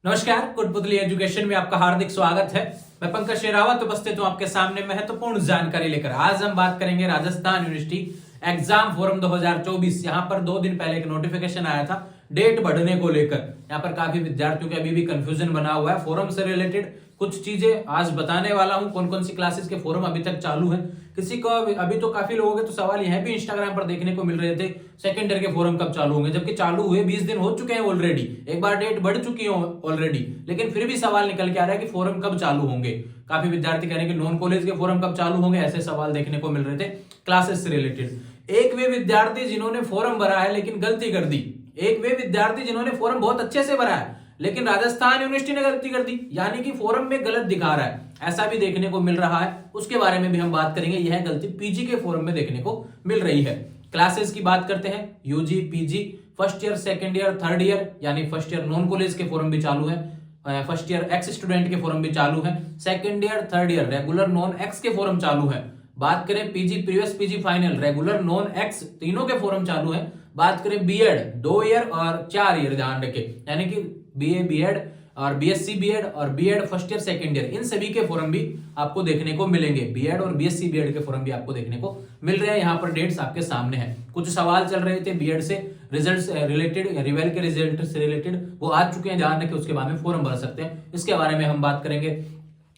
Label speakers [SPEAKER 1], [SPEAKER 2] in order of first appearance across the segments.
[SPEAKER 1] नमस्कार, कुटपुतली एजुकेशन में आपका हार्दिक स्वागत है। मैं पंकज शेरावत उपस्थित हूं आपके सामने महत्वपूर्ण जानकारी लेकर। आज हम बात करेंगे राजस्थान यूनिवर्सिटी एग्जाम फोरम 2024। यहां पर 2 दिन पहले एक नोटिफिकेशन आया था डेट बढ़ने को लेकर। यहां पर काफी विद्यार्थियों के अभी भी कंफ्यूजन बना हुआ है। फोरम से रिलेटेड कुछ चीजें आज बताने वाला हूं, कौन कौन सी क्लासेस के फोरम अभी तक चालू है। किसी को अभी तो काफी लोगों के तो सवाल यह भी इंस्टाग्राम पर देखने को मिल रहे थे सेकेंड ईयर के फोरम कब चालू होंगे, जबकि चालू हुए 20 दिन हो चुके हैं ऑलरेडी। एक बार डेट बढ़ चुकी है ऑलरेडी, लेकिन फिर भी सवाल निकल के आ रहा है कि फोरम कब चालू होंगे। काफी विद्यार्थी कह रहे हैं कि नॉन कॉलेज के फोरम कब चालू होंगे, ऐसे सवाल देखने को मिल रहे थे क्लासेस से रिलेटेड। एक वे विद्यार्थी जिन्होंने फॉर्म भरा है लेकिन गलती कर दी, एक वे विद्यार्थी जिन्होंने फॉर्म बहुत अच्छे से भरा है लेकिन राजस्थान यूनिवर्सिटी ने गलती कर दी, यानी कि फॉर्म में गलत दिखा रहा है, ऐसा भी देखने को मिल रहा है। उसके बारे में भी हम बात करेंगे। यह गलती पीजी के फॉर्म में देखने को मिल रही है। क्लासेस की बात करते हैं, UG, PG, first year, second year, third year, यानी फर्स्ट ईयर नॉन कॉलेज के फॉर्म भी चालू है, फर्स्ट ईयर एक्स स्टूडेंट के फॉर्म भी चालू है, second year, third year regular non ex के फॉर्म चालू है। बात करें PG previous, PG final, regular non ex तीनों के फॉर्म चालू है। बात करें बीएड 2 ईयर और 4 ईयर, ध्यान रखें, यानी कि बीए बीएड और बीएससी बीएड और BEd first year second year, इन सभी के फॉर्म भी आपको देखने को मिलेंगे। बीएड और बीएससी बीएड के फॉर्म भी आपको देखने को मिल रहे हैं। यहाँ पर डेट्स आपके सामने हैं। कुछ सवाल चल रहे थे बीएड से रिजल्ट्स रिलेटेड, रिवेल के रिजल्ट से रिलेटेड, वो आ चुके हैं, ध्यान रखें। उसके बाद में फॉर्म भर सकते हैं, इसके बारे में हम बात करेंगे।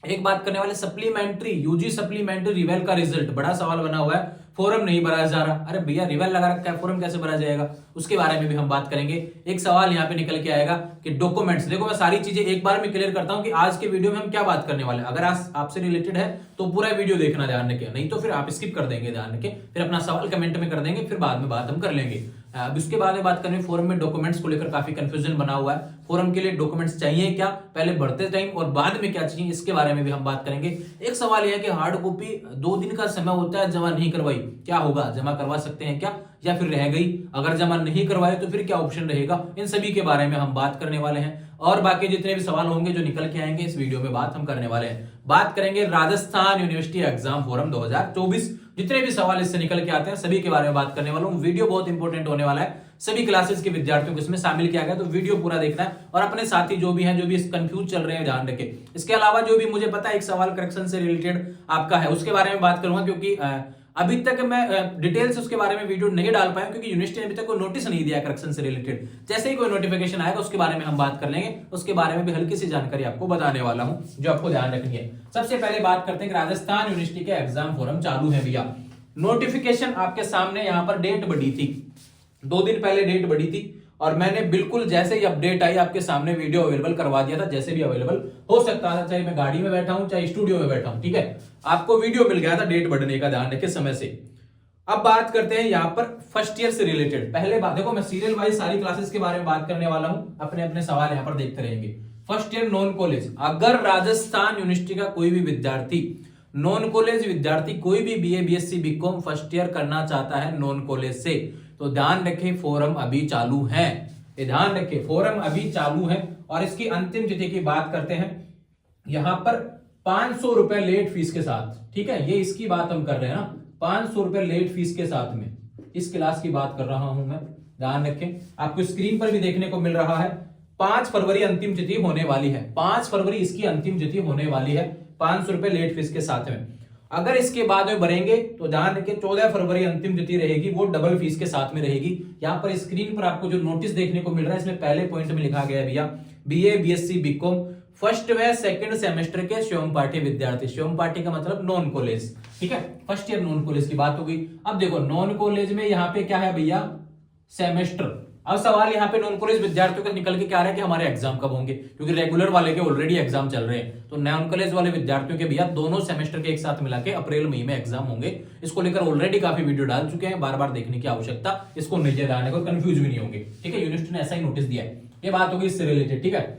[SPEAKER 1] एक बात करने वाले सप्लीमेंट्री, यूजी सप्लीमेंट्री रिवेल का रिजल्ट, बड़ा सवाल बना हुआ है, फॉर्म नहीं भरा जा रहा। अरे भैया रिवेल लगा रखा है, फॉर्म कैसे भरा जाएगा, उसके बारे में भी हम बात करेंगे। एक सवाल यहाँ पे निकल के आएगा कि डॉक्यूमेंट्स, देखो मैं सारी चीजें एक बार में क्लियर करता हूं कि आज के वीडियो में हम क्या बात करने वाले हैं। अगर आपसे रिलेटेड है तो पूरा वीडियो देखना, ध्यान रखें, नहीं तो फिर आप स्किप कर देंगे, ध्यान रखें, फिर अपना सवाल कमेंट में कर देंगे, फिर बाद में बात हम कर लेंगे। अब उसके बाद में बात करें फॉर्म में डॉक्यूमेंट्स को लेकर काफी कंफ्यूजन बना हुआ है। फॉर्म के लिए डॉक्यूमेंट्स चाहिए क्या, पहले भरते टाइम और बाद में क्या चाहिए, इसके बारे में भी हम बात करेंगे। एक सवाल यह है कि हार्ड कॉपी 2 दिन का समय होता है, जमा नहीं करवाई, क्या होगा, जमा करवा सकते हैं क्या, या फिर रह गई? अगर जमा नहीं करवाए तो फिर क्या ऑप्शन रहेगा, इन सभी के बारे में हम बात करने वाले हैं। और बाकी जितने भी सवाल होंगे जो निकल के आएंगे इस वीडियो में बात हम करने वाले हैं। बात करेंगे राजस्थान यूनिवर्सिटी एग्जाम फोरम 2024, जितने भी सवाल इससे निकल के आते हैं सभी के बारे में बात करने वाला हूं। वीडियो बहुत इंपॉर्टेंट होने वाला है, सभी क्लासेस के विद्यार्थियों को इसमें शामिल किया गया, तो वीडियो पूरा देखना है। और अपने साथी जो भी हैं, जो भी कंफ्यूज चल रहे हैं, ध्यान रखें। इसके अलावा जो भी मुझे पता है एक सवाल करेक्शन से रिलेटेड आपका है, उसके बारे में बात करूंगा, क्योंकि अभी तक मैं डिटेल से उसके बारे में वीडियो नहीं डाल पाया, क्योंकि यूनिवर्सिटी ने अभी तक कोई नोटिस नहीं दिया करेक्शन से रिलेटेड। जैसे ही कोई नोटिफिकेशन आएगा उसके बारे में हम बात कर लेंगे, उसके बारे में भी हल्की सी जानकारी आपको बताने वाला हूं जो आपको ध्यान रखनी है। सबसे पहले बात करते हैं कि राजस्थान यूनिवर्सिटी के एग्जाम फोरम चालू है भैया। नोटिफिकेशन आपके सामने, यहाँ पर डेट बढ़ी थी, 2 दिन पहले डेट बढ़ी थी, और मैंने बिल्कुल जैसे ही अपडेट आई आपके सामने वीडियो अवेलेबल करवा दिया था, जैसे भी अवेलेबल हो सकता था, चाहे मैं गाड़ी में बैठा हूं चाहे स्टूडियो में बैठा हूं, ठीक है, आपको वीडियो मिल गया था डेट बढ़ने का, ध्यान रखें समय से। अब बात करते हैं यहाँ पर फर्स्ट ईयर से रिलेटेड। पहले बात देखो, मैं सीरियल वाइज सारी क्लासेस के बारे में बात करने वाला हूं, अपने अपने सवाल यहाँ पर देखते रहेंगे। फर्स्ट ईयर नॉन कॉलेज, अगर राजस्थान यूनिवर्सिटी का कोई भी विद्यार्थी, नॉन कॉलेज विद्यार्थी, कोई भी BA BSc BCom first year करना चाहता है नॉन कॉलेज से, तो ध्यान रखें फॉर्म अभी चालू है, ध्यान रखें फॉर्म अभी चालू है। और इसकी अंतिम तिथि की बात करते हैं, यहां पर 500 रुपए लेट फीस के साथ, ठीक है, ये इसकी बात हम कर रहे हैं ना, 500 रुपए लेट फीस के साथ में इस क्लास की बात कर रहा हूं मैं, ध्यान रखें। आपको स्क्रीन पर भी देखने को मिल रहा है 5 फरवरी अंतिम तिथि होने वाली है, 5 फरवरी इसकी अंतिम तिथि होने वाली है, 500 रुपए लेट फीस के साथ में। अगर इसके बाद में भरेंगे तो ध्यान रखें 14 फरवरी अंतिम तिथि रहेगी, वो डबल फीस के साथ में रहेगी। यहां पर स्क्रीन पर आपको जो नोटिस देखने को मिल रहा है, इसमें पहले पॉइंट में लिखा गया है भैया, बीए बीएससी बीकॉम फर्स्ट व सेकंड सेमेस्टर के स्वयं पाठी विद्यार्थी, स्वयं पाठी का मतलब नॉन कॉलेज, ठीक है, फर्स्ट ईयर नॉन कॉलेज की बात हो गई। अब देखो नॉन कॉलेज में यहाँ पे क्या है भैया, सेमेस्टर। अब सवाल यहाँ पे नॉन कॉलेज विद्यार्थियों का निकल के क्या रहा है कि हमारे एग्जाम कब होंगे, क्योंकि रेगुलर वाले के ऑलरेडी एग्जाम चल रहे हैं, तो नॉन कॉलेज वाले विद्यार्थियों के भैया दोनों सेमेस्टर के एक साथ मिला के अप्रैल मई में एग्जाम होंगे। इसको लेकर ऑलरेडी काफी वीडियो डाल चुके हैं, बार बार देखने की आवश्यकता इसको नहीं लाने को, कंफ्यूज भी नहीं होंगे, ठीक है, यूनिवर्सिटी ने ऐसा ही नोटिस दिया है। ये बात होगी इससे रिलेटेड, ठीक है।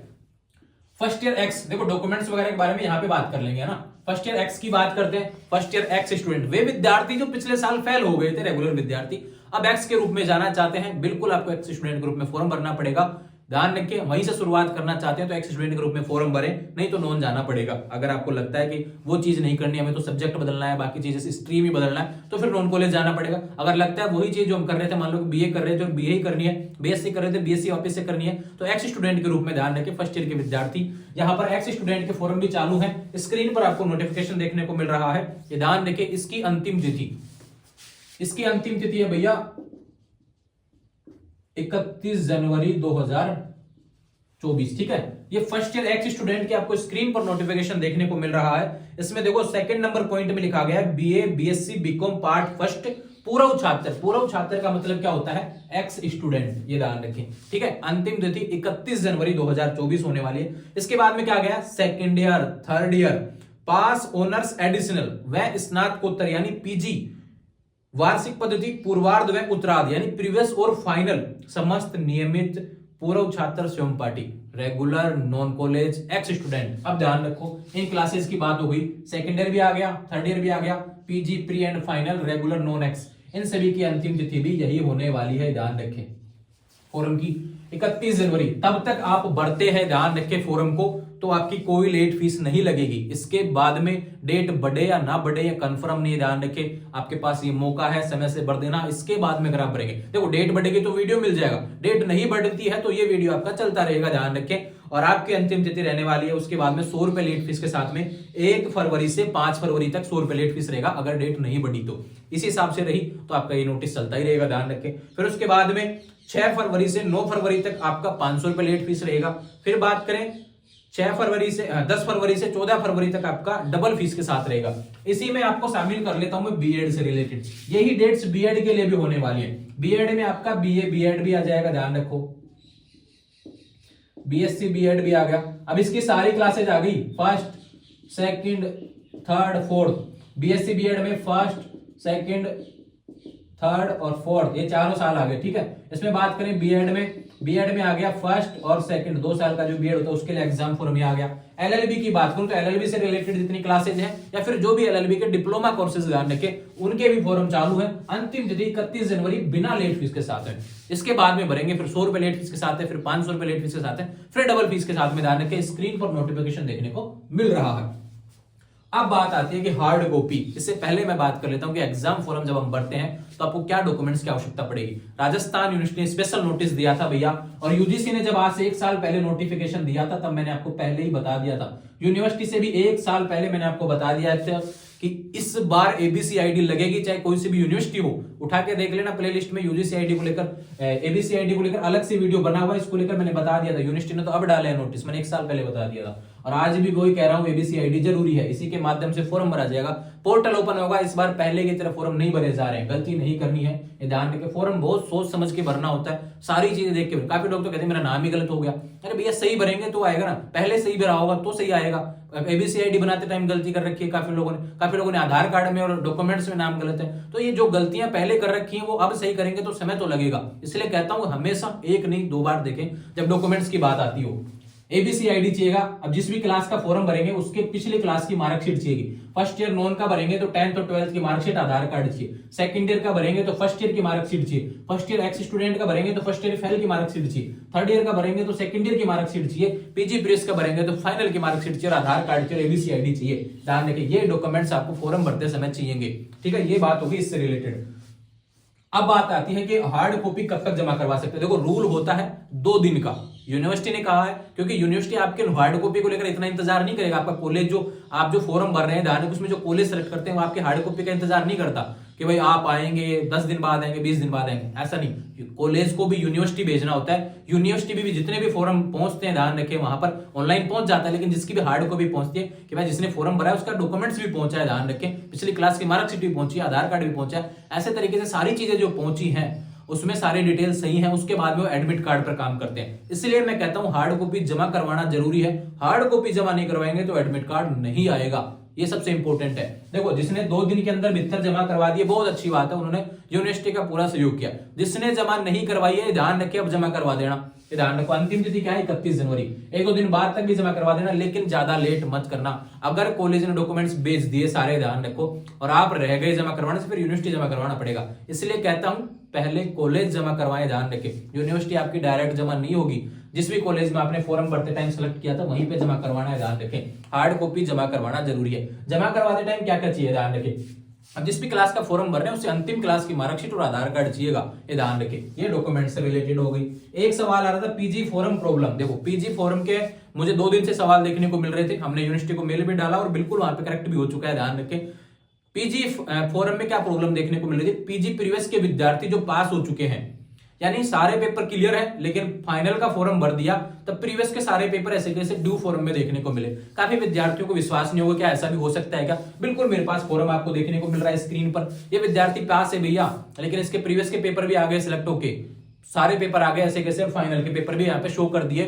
[SPEAKER 1] फर्स्ट ईयर एक्स, देखो डॉक्यूमेंट्स वगैरह के बारे में यहाँ पे बात कर लेंगे ना। फर्स्ट ईयर एक्स की बात करते हैं, फर्स्ट ईयर एक्स स्टूडेंट, वे विद्यार्थी जो पिछले साल फेल हो गए थे, रेगुलर विद्यार्थी, अब एक्स के रूप में जाना चाहते हैं, बिल्कुल आपको एक्स स्टूडेंट ग्रुप में फॉर्म भरना पड़ेगा। ध्यान रखिए, वहीं से शुरुआत करना चाहते हैं तो एक्स स्टूडेंट के रूप में फॉर्म भरें, नहीं तो नॉन जाना पड़ेगा। अगर आपको लगता है कि वो चीज नहीं करनी है, हमें तो सब्जेक्ट बदलना है, बाकी चीजें स्ट्रीम ही बदलना है, तो फिर नॉन कॉलेज जाना पड़ेगा। अगर लगता है वही चीज जो हम कर रहे थे, मान लो बीए कर रहे थे और बीए ही करनी है, बीएससी कर रहे थे बीएससी वापस से करनी है, तो एक्स स्टूडेंट के रूप में ध्यान रखिए फर्स्ट ईयर के विद्यार्थी। यहाँ पर एक्स स्टूडेंट के फॉर्म भी चालू है, स्क्रीन पर आपको नोटिफिकेशन देखने को मिल रहा है। ये ध्यान रखिए, इसकी अंतिम तिथि है भैया 31 जनवरी 2024, ठीक है। ये फर्स्ट ईयर एक्स स्टूडेंट के आपको स्क्रीन पर नोटिफिकेशन देखने को मिल रहा है। इसमें देखो सेकंड नंबर पॉइंट में लिखा गया है BA BSc BCom part first पूर्व छात्र का मतलब क्या होता है, एक्स स्टूडेंट, ये ध्यान रखें, ठीक है। अंतिम तिथि 31 जनवरी 2024 होने वाली है। इसके बाद में क्या गया, सेकंड ईयर, थर्ड ईयर, पास, ऑनर्स, एडिशनल व स्नातकोत्तर यानी पीजी, वार्षिक पद्धति, पूर्वार्ध व उत्तरार्ध यानी प्रीवियस और फाइनल, समस्त नियमित पूर्व छात्र स्वयं party, regular, non college, x student. अब ध्यान रखो, इन क्लासेस की बात हो गई, सेकेंड ईयर भी आ गया, थर्ड ईयर भी आ गया, PG, pre and final, regular, non ex, इन सभी की अंतिम तिथि भी यही होने वाली है। ध्यान रखें फोरम की 31 जनवरी, तब तक आप भरते हैं, ध्यान रखें फोरम को, तो आपकी कोई लेट फीस नहीं लगेगी। इसके बाद में डेट बढ़े या ना बढ़े या कंफर्म नहीं, ध्यान रखें, आपके पास ये मौका है समय से भर देना। इसके बाद में अगर आप भरेंगे, देखो डेट बढ़ेगी तो वीडियो मिल जाएगा, डेट नहीं बढ़ती है तो ये वीडियो आपका चलता रहेगा, ध्यान रखें। और आपकी अंतिम तिथि रहने वाली है उसके बाद में 100 रुपए लेट फीस के साथ में 1 फरवरी से 5 फरवरी तक 100 रुपए लेट फीस रहेगा, अगर डेट नहीं बढ़ी तो। इसी हिसाब से रही तो आपका ये नोटिस चलता ही रहेगा, ध्यान रखें। फिर उसके बाद में 6 फरवरी से 9 फरवरी तक आपका 500 रुपए लेट फीस रहेगा। फिर बात करें 10 फरवरी से 14 फरवरी तक आपका डबल फीस के साथ रहेगा। इसी में आपको शामिल कर लेता हूं मैं बीएड से रिलेटेड, यही डेट्स बीएड के लिए भी होने वाली है। बीएड में आपका बीए बीएड भी आ जाएगा, ध्यान रखो, बीएससी बीएड भी आ गया। अब इसकी सारी क्लासेज आ गई, first, second, third, fourth. BSc BEd में फर्स्ट, सेकंड, थर्ड और फोर्थ, ये चारों साल आ गए, ठीक है। इसमें बात करें बीएड में आ गया फर्स्ट और सेकंड, 2 साल का जो बीएड होता है उसके लिए एग्जाम फॉर्म में आ गया। एलएलबी की बात करूं तो एलएलबी से रिलेटेड जितनी क्लासेज हैं या फिर जो भी एलएलबी के डिप्लोमा कोर्सेज ध्यान रखें, उनके भी फॉर्म चालू है। अंतिम तिथि 31 जनवरी बिना लेट फीस के साथ है। इसके बाद में भरेंगे, फिर 100 रुपए लेट फीस के साथ है, फिर 500 रुपए लेट फीस के साथ है, फिर डबल फीस के साथ में, ध्यान रखें स्क्रीन पर नोटिफिकेशन देखने को मिल रहा है। अब बात आती है कि हार्ड कॉपी। इससे पहले मैं बात कर लेता हूं कि एग्जाम फॉर्म जब हम भरते हैं तो आपको क्या डॉक्यूमेंट्स की आवश्यकता पड़ेगी। राजस्थान यूनिवर्सिटी ने स्पेशल नोटिस दिया था भैया, और यूजीसी ने जब आज से 1 साल पहले नोटिफिकेशन दिया था तब मैंने आपको पहले ही बता दिया था। यूनिवर्सिटी से भी 1 साल पहले मैंने आपको बता दिया था कि इस बार एबीसी आईडी लगेगी, चाहे कोई सी भी यूनिवर्सिटी हो। उठा के देख लेना प्लेलिस्ट में, यूजीसी आईडी को लेकर, एबीसी आईडी को लेकर अलग से वीडियो बना हुआ है, इसको लेकर मैंने बता दिया था। यूनिवर्सिटी ने तो अब डाला है नोटिस, मैंने 1 साल पहले बता दिया था। और आज भी वही कह रहा हूं, एबीसी आईडी जरूरी है, इसी के माध्यम से फॉर्म भरा जाएगा, पोर्टल ओपन होगा। इस बार पहले की तरह फॉर्म नहीं भरे जा रहे हैं, गलती नहीं करनी है, ये ध्यान रखें। फॉर्म बहुत सोच समझ के भरना होता है, सारी चीजें देख के। काफी लोग तो कहते हैं मेरा नाम ही गलत हो गया। अरे भैया सही भरेंगे तो आएगा ना, पहले सही भरा होगा तो सही आएगा। एबीसी आईडी बनाते टाइम गलती कर रखी है काफी लोगों ने आधार कार्ड में और डॉक्यूमेंट्स में नाम गलत है, तो ये जो गलतियां पहले कर रखी हैं वो अब सही करेंगे तो समय तो लगेगा। इसलिए कहता हूं हमेशा 1 नहीं 2 बार देखें जब डॉक्यूमेंट्स की बात आती हो। एबीसी आईडी चाहिएगा। अब जिस भी क्लास का फॉर्म भरेंगे उसके पिछले क्लास की मार्कशीट चाहिएगी। फर्स्ट ईयर नॉन का भरेंगे तो 10th और 12th की मार्कशीट, आधार कार्ड चाहिए। सेकंड ईयर का भरेंगे तो फर्स्ट ईयर की मार्कशीट चाहिए। फर्स्ट ईयर एक्स स्टूडेंट का भरेंगे तो फर्स्ट ईयर फेल की मार्कशीट चाहिए। थर्ड ईयर का भरेंगे तो सेकंड ईयर की मार्कशीट चाहिए। पीजी प्रीस का भरेंगे तो फाइनल की मार्कशीट चाहिए, आधार कार्ड चाहिए, एबीसी आईडी चाहिए। ध्यान रखिए ये डॉक्यूमेंट्स आपको फॉर्म भरते समय चाहिए, ठीक है। ये बात होगी इससे रिलेटेड। अब बात आती है कि हार्ड कॉपी कब तक जमा करवा सकते हैं। देखो रूल होता है 2 दिन का, यूनिवर्सिटी ने कहा है, क्योंकि यूनिवर्सिटी आपके हार्ड कॉपी को लेकर इतना इंतजार नहीं करेगा। आपका कॉलेज जो आप जो फॉर्म भर रहे हैं ध्यान, उसमें जो कॉलेज सेलेक्ट करते हैं वो आपके हार्ड कॉपी का इंतजार नहीं करता कि भाई आप आएंगे 10 दिन बाद आएंगे 20 दिन बाद आएंगे, ऐसा नहीं। कॉलेज को भी यूनिवर्सिटी भेजना होता है। यूनिवर्सिटी भी जितने भी फॉर्म पहुंचते हैं ध्यान रखें, वहां पर ऑनलाइन पहुंच जाता है, लेकिन जिसकी भी हार्ड कॉपी पहुंचती है कि भाई जिसने फॉर्म भरा है उसका डॉक्यूमेंट्स भी पहुंचा है, ध्यान रखें पिछली क्लास की मार्कशीट भी पहुंची है, आधार कार्ड भी पहुंचा है। ऐसे तरीके से सारी चीजें जो पहुंची हैं उसमें सारी डिटेल सही है, उसके बाद में वो एडमिट कार्ड पर काम करते हैं। इसलिए मैं कहता हूं हार्ड कॉपी जमा करवाना जरूरी है। हार्ड कॉपी जमा नहीं करवाएंगे तो एडमिट कार्ड नहीं आएगा, ये सबसे इंपॉर्टेंट है। देखो जिसने 2 दिन के अंदर भीतर जमा करवा दिए बहुत अच्छी बात है, उन्होंने यूनिवर्सिटी का पूरा सहयोग किया। जिसने जमा नहीं करवाई है ध्यान रखिए अब जमा करवा देना, ध्यान रखो। अंतिम तिथि क्या है 31 जनवरी, 1-2 दिन बाद तक भी जमा करवा देना, लेकिन ज्यादा लेट मत करना। अगर कॉलेज ने डॉक्यूमेंट्स भेज दिए सारे, ध्यान रखो, और आप रह गए जमा करवाने से, फिर यूनिवर्सिटी जमा करवाना पड़ेगा। इसलिए कहता हूं पहले कॉलेज जमा करवाएं, ध्यान रखें। यूनिवर्सिटी आपकी डायरेक्ट जमा नहीं होगी, जिस भी कॉलेज में आपने फॉर्म भरते टाइम सेलेक्ट किया था वहीं पे जमा करवाना है, ध्यान रखें। हार्ड कॉपी जमा करवाना जरूरी है। जमा करवाते टाइम क्या क्या चाहिए, ध्यान रखें। अब जिस भी क्लास का फॉर्म भर रहे हैं उससे अंतिम क्लास की मार्कशीट और आधार कार्ड चाहिएगा, ये ध्यान रखें। ये डॉक्यूमेंट से रिलेटेड हो गई। एक सवाल आ रहा था पीजी फॉर्म प्रॉब्लम। देखो पीजी फॉर्म के मुझे 2 दिन से सवाल देखने को मिल रहे थे, हमने यूनिवर्सिटी को मेल भी डाला और बिल्कुल वहां पे करेक्ट भी हो चुका है, ध्यान रखें। पीजी फॉरम में क्या प्रॉब्लम देखने को मिल रही थी, पीजी प्रीवियस के विद्यार्थी जो पास हो चुके हैं, यानी सारे पेपर क्लियर है लेकिन फाइनल का फॉर्म भर दिया, तब प्रीवियस के सारे पेपर ऐसे कैसे ड्यू फॉर्म में देखने को मिले। काफी विद्यार्थियों को विश्वास नहीं होगा, क्या ऐसा भी हो सकता है क्या? बिल्कुल मेरे पास फॉर्म आपको देखने को मिल रहा है स्क्रीन पर, ये विद्यार्थी पास है भैया, लेकिन इसके प्रीवियस के पेपर भी आ गए सिलेक्ट होके, सारे पेपर आ गए ऐसे कैसे, और फाइनल के पेपर भी यहाँ पे शो कर दिए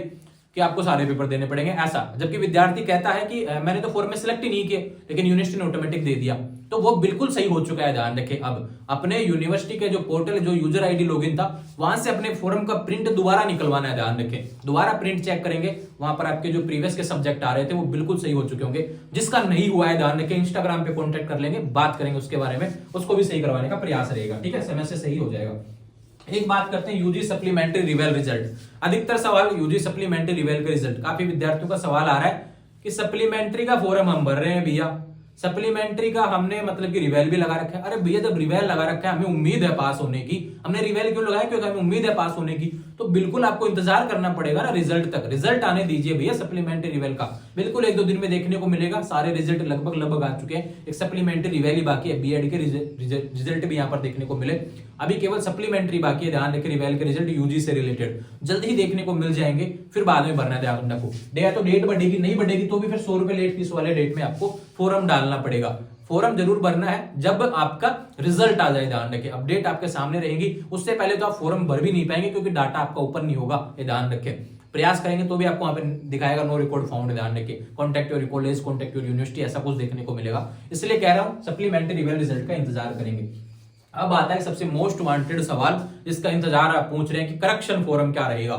[SPEAKER 1] कि आपको सारे पेपर देने पड़ेंगे ऐसा। जबकि विद्यार्थी कहता है कि मैंने तो फॉर्म में सिलेक्ट ही नहीं किए, लेकिन यूनिवर्सिटी ने ऑटोमेटिक दे दिया, तो वो बिल्कुल सही हो चुका है, ध्यान रखें। अब अपने यूनिवर्सिटी के जो पोर्टल जो यूजर आईडी लॉगिन था वहां से अपने फॉर्म का प्रिंट दोबारा निकलवाना है, ध्यान रखें। दोबारा प्रिंट चेक करेंगे, वहां पर आपके जो प्रीवियस के सब्जेक्ट आ रहे थे वो बिल्कुल सही हो चुके होंगे। जिसका नहीं हुआ है, ध्यान रखें, इंस्टाग्राम पे कॉन्टेक्ट कर लेंगे, बात करेंगे उसके बारे में, उसको भी सही करवाने का प्रयास रहेगा, ठीक है, समय से सही हो जाएगा। एक बात करते हैं यूजी सप्लीमेंट्री रिवेल रिजल्ट। अधिकतर सवाल यूजी सप्लीमेंट्री रिवेल के रिजल्ट, काफी विद्यार्थियों का सवाल आ रहा है कि सप्लीमेंट्री का फॉर्म हम भर रहे हैं भैया, सप्लीमेंट्री का हमने मतलब कि रिवेल भी लगा रखा है। अरे भैया जब रिवेल लगा रखा है, हमें उम्मीद है पास होने की, हमने रिवेल क्यों लगाया? क्योंकि हमें उम्मीद है पास होने की, तो बिल्कुल आपको इंतजार करना पड़ेगा ना रिजल्ट तक। रिजल्ट आने दीजिए भैया सप्लीमेंट्री रिवेल का, बिल्कुल 1-2 दिन में देखने को मिलेगा। सारे रिजल्ट लगभग आ चुके हैं, एक सप्लीमेंट्री रिवेल ही बाकी है, बीएड के रिजल्ट भी यहाँ पर देखने को मिले। अभी केवल सप्लीमेंट्री बाकी है, ध्यान रखें। रिवेल के रिजल्ट यूजी से रिलेटेड जल्द ही देखने को मिल जाएंगे, फिर बाद में भरना है, ध्यान रखो। तो डेट बढ़ेगी, नहीं बढ़ेगी तो भी फिर 100 रुपए लेट फीस वाले डेट में आपको फॉर्म डालना पड़ेगा। फॉर्म जरूर भरना है जब आपका रिजल्ट आ जाए, ध्यान रखें। अपडेट आपके सामने रहेगी, उससे पहले तो आप फॉर्म भर भी नहीं पाएंगे क्योंकि डाटा आपका ऊपर नहीं होगा, ये ध्यान रखें। प्रयास करेंगे तो भी आपको वहां पे दिखाएगा नो रिकॉर्ड फाउंड, ध्यान रखें। Contact your college, contact your university, ऐसा कुछ देखने को मिलेगा। इसलिए कह रहा हूं सप्लीमेंट्री रिवेल रिजल्ट का इंतजार करेंगे। अब आता है सबसे मोस्ट वांटेड सवाल, जिसका इंतजार आप पूछ रहे हैं कि करेक्शन फॉर्म क्या रहेगा।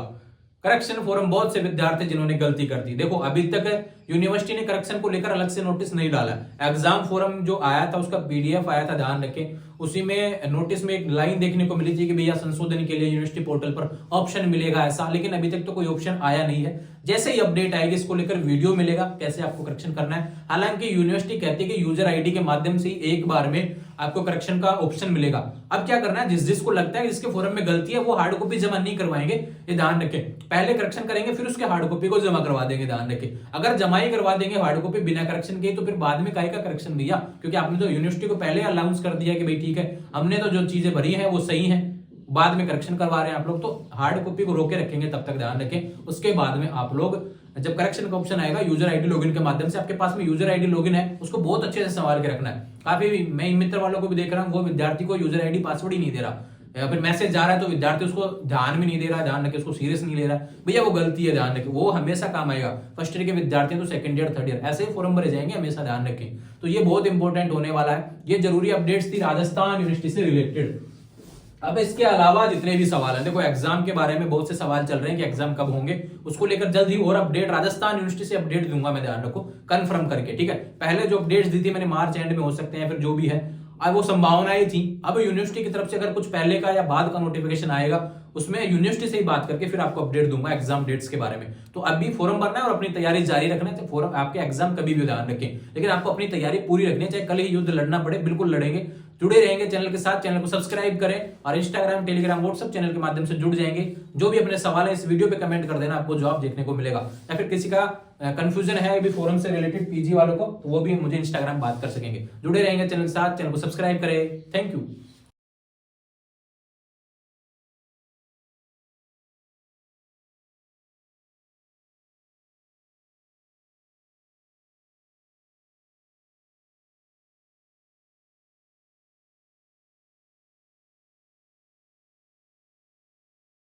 [SPEAKER 1] करेक्शन फॉर्म बहुत से विद्यार्थी जिन्होंने गलती कर दी। देखो अभी तक यूनिवर्सिटी ने करेक्शन को लेकर अलग से नोटिस नहीं डाला। एग्जाम फॉर्म जो आया था उसका पीडीएफ आया था, ध्यान रखें। उसी में नोटिस में एक लाइन देखने को मिली थी कि भैया संशोधन के लिए यूनिवर्सिटी पोर्टल पर ऑप्शन मिलेगा ऐसा, लेकिन अभी तक तो कोई ऑप्शन आया नहीं है। जैसे ही अपडेट आएगी इसको लेकर वीडियो मिलेगा कैसे आपको करेक्शन करना है। हालांकि यूनिवर्सिटी कहती है कि यूजर आईडी के माध्यम से एक बार में आपको करेक्शन का ऑप्शन मिलेगा। अब क्या करना है, जिसको लगता है जिसके फॉर्म में गलती है वो हार्ड कॉपी जमा नहीं करवाएंगे, ये ध्यान रखें। पहले करेक्शन करेंगे फिर उसके हार्ड कॉपी को जमा करवा देंगे, ध्यान रखें। अगर जमा ही करवा देंगे हार्ड कॉपी बिना करेक्शन के तो फिर बाद में काहे का करेक्शन भैया, क्योंकि आपने तो यूनिवर्सिटी को पहले अनाउंस कर दिया कि भाई ठीक है हमने तो जो चीजें भरी है वो सही है, बाद में करेक्शन करवा रहे हैं आप लोग, तो हार्ड कॉपी को रोके रखेंगे तब तक, ध्यान रखें। उसके बाद में आप लोग जब करेक्शन का ऑप्शन आएगा यूजर आईडी लॉगिन के माध्यम से, आपके पास में यूजर आईडी लॉगिन है उसको बहुत अच्छे से संभाल के रखना है। काफी मैं मित्र वालों को भी देख रहा हूँ वो विद्यार्थी को यूजर आईडी पासवर्ड ही नहीं दे रहा, या फिर मैसेज जा रहा है तो विद्यार्थी उसको ध्यान में नहीं दे रहा, ध्यान रखे, उसको सीरियस नहीं ले रहा। भैया वो गलती है, ध्यान रखें। वो हमेशा काम आएगा, फर्स्ट ईयर के विद्यार्थी तो सेकंड ईयर थर्ड ईयर ऐसे ही फॉर्म भरे जाएंगे, हमेशा ध्यान रखें। तो ये बहुत इंपॉर्टेंट होने वाला है। ये जरूरी अपडेट्स थी राजस्थान यूनिवर्सिटी से रिलेटेड। अब इसके अलावा जितने भी सवाल हैं, देखो एग्जाम के बारे में बहुत से सवाल चल रहे हैं कि एग्जाम कब होंगे, उसको लेकर जल्द ही और अपडेट राजस्थान यूनिवर्सिटी से अपडेट दूंगा मैं, ध्यान रखो, कंफर्म करके, ठीक है। पहले जो अपडेट्स दी थी मैंने मार्च एंड में हो सकते हैं, फिर जो भी है अब वो संभावनाएं थी। अब यूनिवर्सिटी की तरफ से अगर कुछ पहले का या बाद का नोटिफिकेशन आएगा उसमें यूनिवर्सिटी से ही बात करके फिर आपको अपडेट दूंगा एग्जाम डेट्स के बारे में। तो अभी फॉर्म भरना है और अपनी तैयारी जारी रखना है, तो फॉर्म आपके एग्जाम कभी भी ध्यान रखें, लेकिन आपको अपनी तैयारी पूरी रखनी है, चाहे कल ही युद्ध लड़ना पड़े, बिल्कुल लड़ेंगे। जुड़े रहेंगे चैनल के साथ, चैनल को सब्सक्राइब करें और इंस्टाग्राम, टेलीग्राम, व्हाट्सएप चैनल के माध्यम से जुड़ जाएंगे। जो भी अपने सवाल है इस वीडियो पे कमेंट कर देना, आपको जवाब देखने को मिलेगा। या फिर किसी का कंफ्यूजन है अभी फोरम से रिलेटेड पीजी वालों को, तो वो भी मुझे इंस्टाग्राम बात कर सकेंगे। जुड़े रहेंगे चैनल के साथ, चैनल को सब्सक्राइब करें। Thank you.